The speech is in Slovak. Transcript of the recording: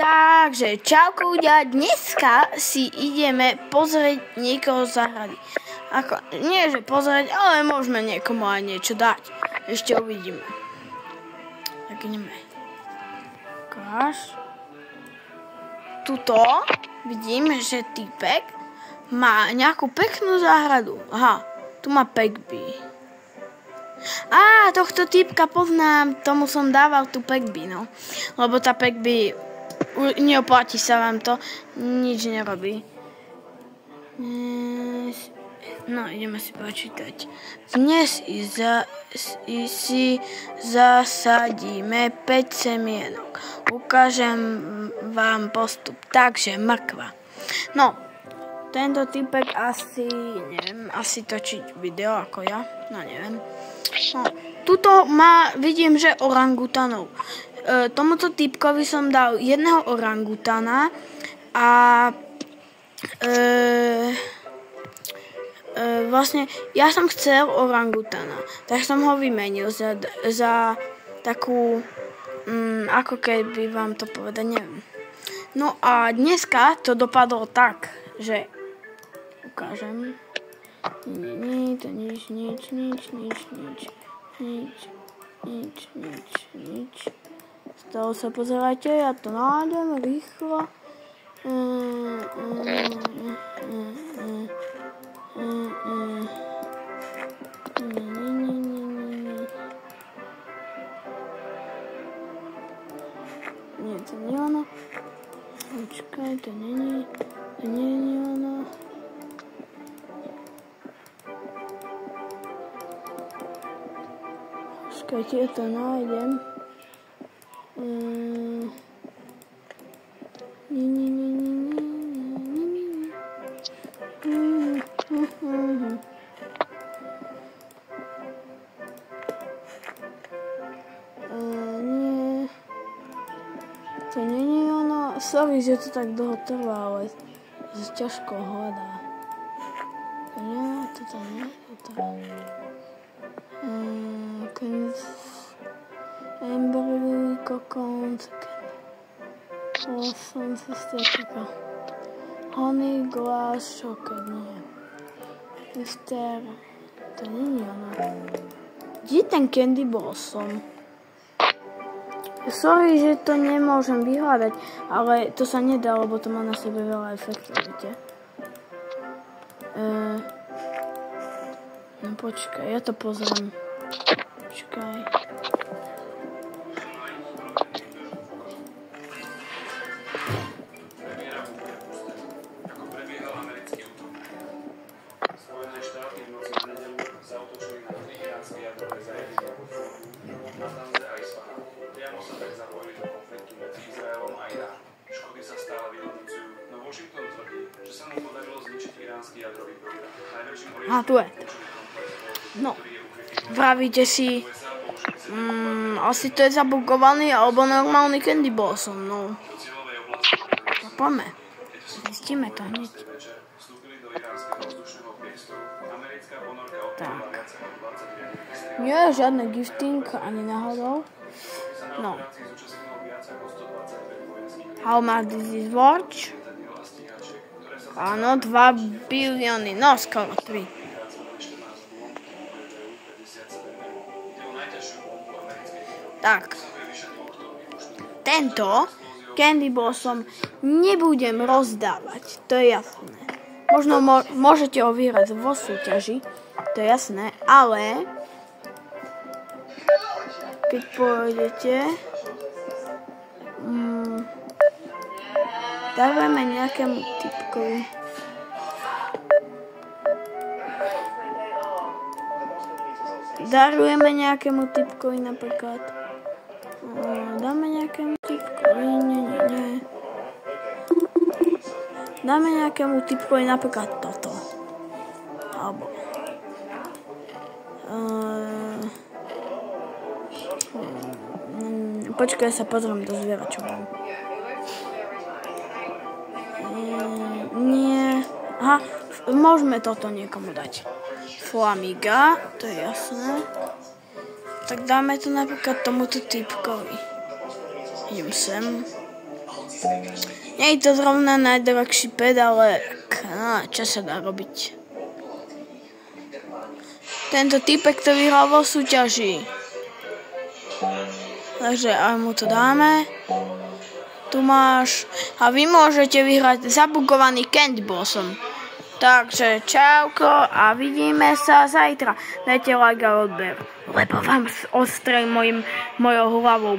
Takže, čauko ľudia, dneska si ideme pozrieť niekoho z záhrady. Nie, že pozrieť, ale môžeme niekomu aj niečo dať. Ešte uvidíme. Tak ideme. Ukáž. Tuto vidím, že týpek má nejakú peknú záhradu. Aha, tu má Pegby. Tohto týpka poznám, tomu som dával tú Pegby, no. Lebo tá Pegby, neoplatí sa vám to, nič nerobí. No, ideme si počítať. Dnes si zasadíme 5 semienok. Ukážem vám postup. Takže, mrkva. No, tento týpek asi, neviem, asi točiť video ako ja, no neviem. No, tuto vidím, že orangutanov. Tomuto týpkovi som dal jedného orangutana a vlastne ja som chcel orangutana, tak som ho vymenil za takú, ako keby vám to povedať, neviem. No a dneska to dopadlo tak, že ukážem. To nič. Stále sa pozerajte, ja to nájdem rýchlo. Nie, to nie ono. Počkaj, to nie ono. Počkajte, ja to nájdem. To nie je ono. Sorry, že to tak dlho trvá, ale to ťažko hľadá. Toto nie. Embryo, cocon, awesome system. Honey, glass, chocolate, nie. Mister, to nie je ono. Kde je ten Candy Blossom? Sorry, že to nemôžem vyhľadať, ale to sa nedá, lebo to má na sebe veľa efektov, viete? No počkaj, ja to pozriem. Počkaj. Tu je. No, vravíte si, asi to je zabugovaný alebo normálny Candy Blossom, no. Tak poďme, zistíme to hneď. Tak. Nie je žiadne gifting, ani náhodou. No. How much is this watch? Áno, 2 bilióny, no skoro 3. Tak, tento Candy Blossom nebudem rozdávať, to je jasné. Možno môžete ho vyhrať vo súťaži, to je jasné, ale keď pôjdete, darujeme nejakému typkovi. Darujeme nejakému typkovi napríklad. Dáme nejakému typkovi, nie. Dáme nejakému typkovi napríklad toto. Alebo počkaj, sa pozriem do zvieračov. Nie. Aha, môžeme toto niekomu dať. Flamiga, to je jasné. Tak dáme to napríklad tomuto typkovi. Idem sem. Nie je to zrovna najdrahší ped, ale čo sa dá robiť? Tento typek to vyhral vo súťaži. Takže aj mu to dáme. Tu máš. A vy môžete vyhrať zabugovaný Candy Blossom. Takže čauko a vidíme sa zajtra. Dajte like a odber, lebo vám ostrel mojou hlavou.